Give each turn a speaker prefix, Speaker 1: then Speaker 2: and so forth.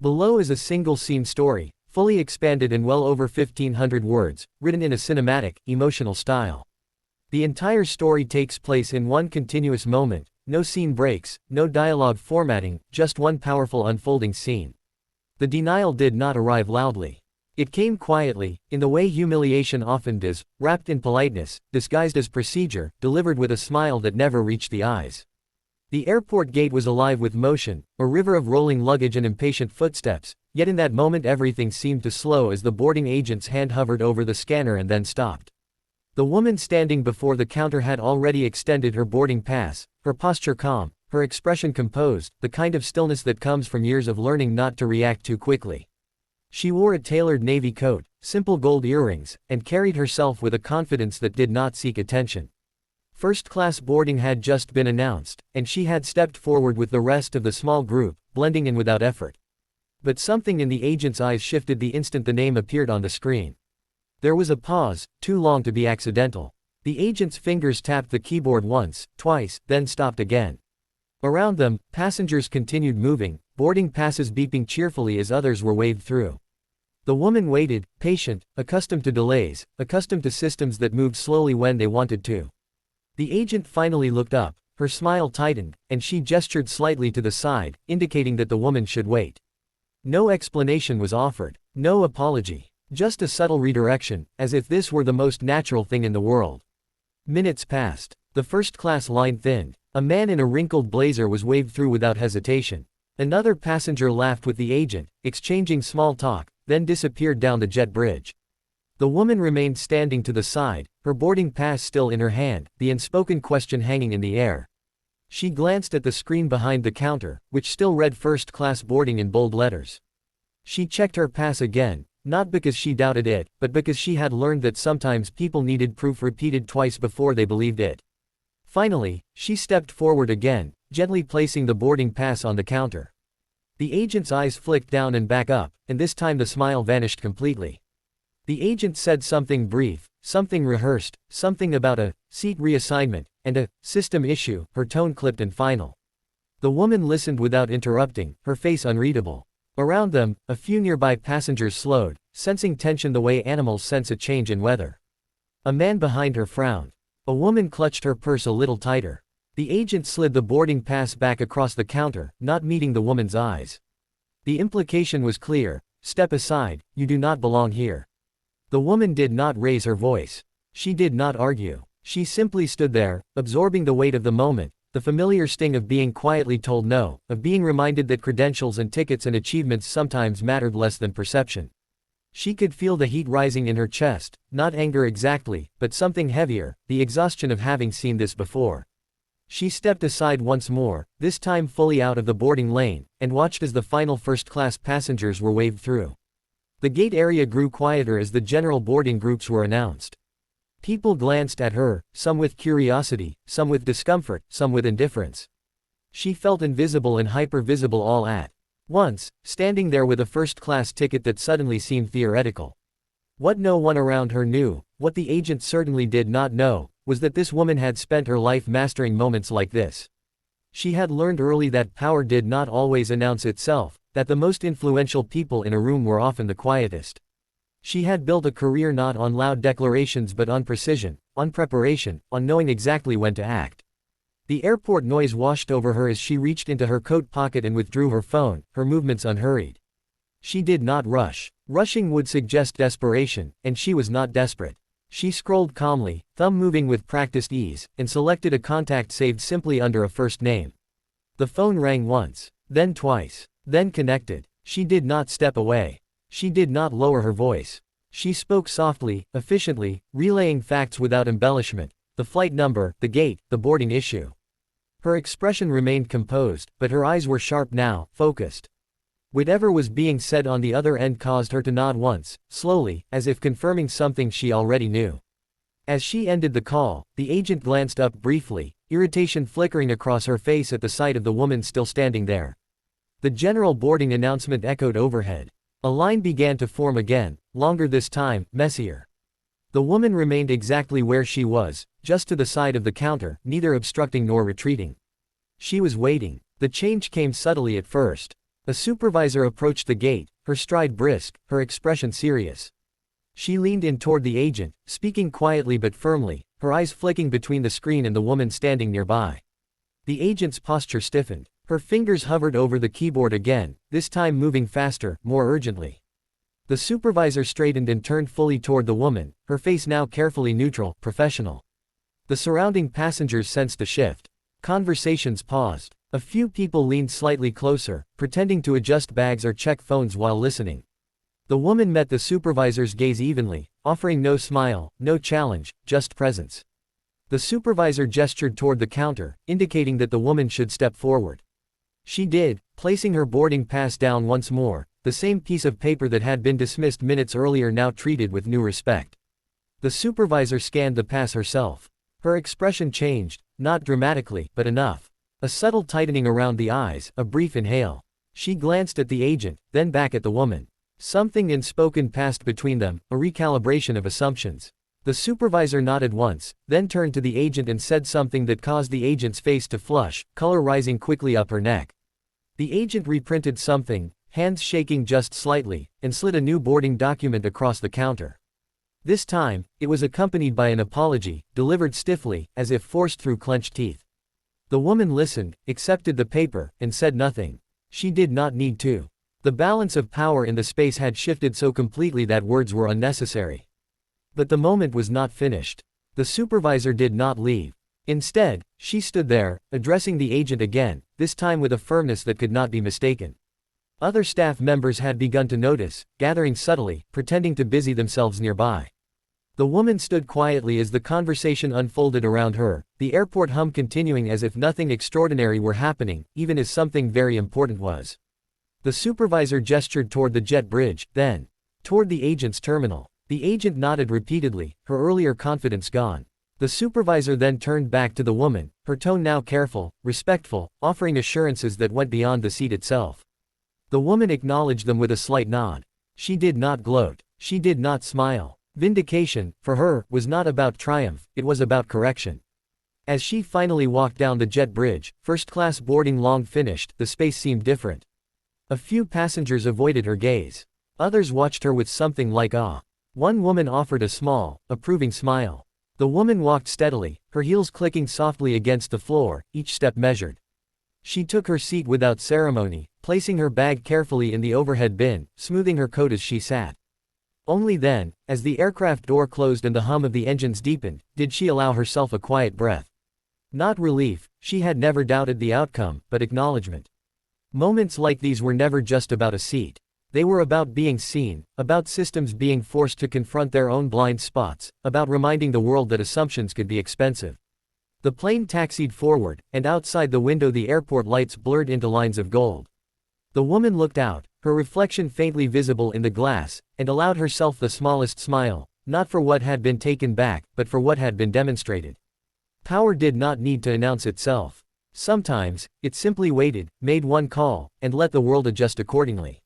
Speaker 1: Below is a single-scene story, fully expanded in well over 1,500 words, written in a cinematic, emotional style. The entire story takes place in one continuous moment, no scene breaks, no dialogue formatting, just one powerful unfolding scene. The denial did not arrive loudly. It came quietly, in the way humiliation often does, wrapped in politeness, disguised as procedure, delivered with a smile that never reached the eyes. The airport gate was alive with motion, a river of rolling luggage and impatient footsteps, yet in that moment everything seemed to slow as the boarding agent's hand hovered over the scanner and then stopped. The woman standing before the counter had already extended her boarding pass, her posture calm, her expression composed, the kind of stillness that comes from years of learning not to react too quickly. She wore a tailored navy coat, simple gold earrings, and carried herself with a confidence that did not seek attention. First-class boarding had just been announced, and she had stepped forward with the rest of the small group, blending in without effort. But something in the agent's eyes shifted the instant the name appeared on the screen. There was a pause, too long to be accidental. The agent's fingers tapped the keyboard once, twice, then stopped again. Around them, passengers continued moving, boarding passes beeping cheerfully as others were waved through. The woman waited, patient, accustomed to delays, accustomed to systems that moved slowly when they wanted to. The agent finally looked up, her smile tightened, and she gestured slightly to the side, indicating that the woman should wait. No explanation was offered, no apology, just a subtle redirection, as if this were the most natural thing in the world. Minutes passed. The first-class line thinned. A man in a wrinkled blazer was waved through without hesitation. Another passenger laughed with the agent, exchanging small talk, then disappeared down the jet bridge. The woman remained standing to the side, her boarding pass still in her hand, the unspoken question hanging in the air. She glanced at the screen behind the counter, which still read first-class boarding in bold letters. She checked her pass again, not because she doubted it, but because she had learned that sometimes people needed proof repeated twice before they believed it. Finally, she stepped forward again, gently placing the boarding pass on the counter. The agent's eyes flicked down and back up, and this time the smile vanished completely. The agent said something brief, something rehearsed, something about a seat reassignment, and a system issue, her tone clipped and final. The woman listened without interrupting, her face unreadable. Around them, a few nearby passengers slowed, sensing tension the way animals sense a change in weather. A man behind her frowned. A woman clutched her purse a little tighter. The agent slid the boarding pass back across the counter, not meeting the woman's eyes. The implication was clear: step aside, you do not belong here. The woman did not raise her voice. She did not argue. She simply stood there, absorbing the weight of the moment, the familiar sting of being quietly told no, of being reminded that credentials and tickets and achievements sometimes mattered less than perception. She could feel the heat rising in her chest, not anger exactly, but something heavier, the exhaustion of having seen this before. She stepped aside once more, this time fully out of the boarding lane, and watched as the final first-class passengers were waved through. The gate area grew quieter as the general boarding groups were announced. People glanced at her, some with curiosity, some with discomfort, some with indifference. She felt invisible and hyper-visible all at once, standing there with a first-class ticket that suddenly seemed theoretical. What no one around her knew, what the agent certainly did not know, was that this woman had spent her life mastering moments like this. She had learned early that power did not always announce itself, that the most influential people in a room were often the quietest. She had built a career not on loud declarations but on precision, on preparation, on knowing exactly when to act. The airport noise washed over her as she reached into her coat pocket and withdrew her phone, her movements unhurried. She did not rush. Rushing would suggest desperation, and she was not desperate. She scrolled calmly, thumb moving with practiced ease, and selected a contact saved simply under a first name. The phone rang once, then twice, then connected. She did not step away. She did not lower her voice. She spoke softly, efficiently, relaying facts without embellishment: the flight number, the gate, the boarding issue. Her expression remained composed, but her eyes were sharp now, focused. Whatever was being said on the other end caused her to nod once, slowly, as if confirming something she already knew. As she ended the call, the agent glanced up briefly, irritation flickering across her face at the sight of the woman still standing there. The general boarding announcement echoed overhead. A line began to form again, longer this time, messier. The woman remained exactly where she was, just to the side of the counter, neither obstructing nor retreating. She was waiting. The change came subtly at first. A supervisor approached the gate, her stride brisk, her expression serious. She leaned in toward the agent, speaking quietly but firmly, her eyes flicking between the screen and the woman standing nearby. The agent's posture stiffened. Her fingers hovered over the keyboard again, this time moving faster, more urgently. The supervisor straightened and turned fully toward the woman, her face now carefully neutral, professional. The surrounding passengers sensed a shift. Conversations paused. A few people leaned slightly closer, pretending to adjust bags or check phones while listening. The woman met the supervisor's gaze evenly, offering no smile, no challenge, just presence. The supervisor gestured toward the counter, indicating that the woman should step forward. She did, placing her boarding pass down once more, the same piece of paper that had been dismissed minutes earlier now treated with new respect. The supervisor scanned the pass herself. Her expression changed, not dramatically, but enough. A subtle tightening around the eyes, a brief inhale. She glanced at the agent, then back at the woman. Something unspoken passed between them, a recalibration of assumptions. The supervisor nodded once, then turned to the agent and said something that caused the agent's face to flush, color rising quickly up her neck. The agent reprinted something, hands shaking just slightly, and slid a new boarding document across the counter. This time, it was accompanied by an apology, delivered stiffly, as if forced through clenched teeth. The woman listened, accepted the paper, and said nothing. She did not need to. The balance of power in the space had shifted so completely that words were unnecessary. But the moment was not finished. The supervisor did not leave. Instead, she stood there, addressing the agent again, this time with a firmness that could not be mistaken. Other staff members had begun to notice, gathering subtly, pretending to busy themselves nearby. The woman stood quietly as the conversation unfolded around her, the airport hum continuing as if nothing extraordinary were happening, even as something very important was. The supervisor gestured toward the jet bridge, then toward the agent's terminal. The agent nodded repeatedly, her earlier confidence gone. The supervisor then turned back to the woman, her tone now careful, respectful, offering assurances that went beyond the seat itself. The woman acknowledged them with a slight nod. She did not gloat. She did not smile. Vindication, for her, was not about triumph, it was about correction. As she finally walked down the jet bridge, first-class boarding long finished, the space seemed different. A few passengers avoided her gaze. Others watched her with something like awe. One woman offered a small, approving smile. The woman walked steadily, her heels clicking softly against the floor, each step measured. She took her seat without ceremony, placing her bag carefully in the overhead bin, smoothing her coat as she sat. Only then, as the aircraft door closed and the hum of the engines deepened, did she allow herself a quiet breath. Not relief, she had never doubted the outcome, but acknowledgement. Moments like these were never just about a seat. They were about being seen, about systems being forced to confront their own blind spots, about reminding the world that assumptions could be expensive. The plane taxied forward, and outside the window the airport lights blurred into lines of gold. The woman looked out, her reflection faintly visible in the glass, and allowed herself the smallest smile, not for what had been taken back, but for what had been demonstrated. Power did not need to announce itself. Sometimes, it simply waited, made one call, and let the world adjust accordingly.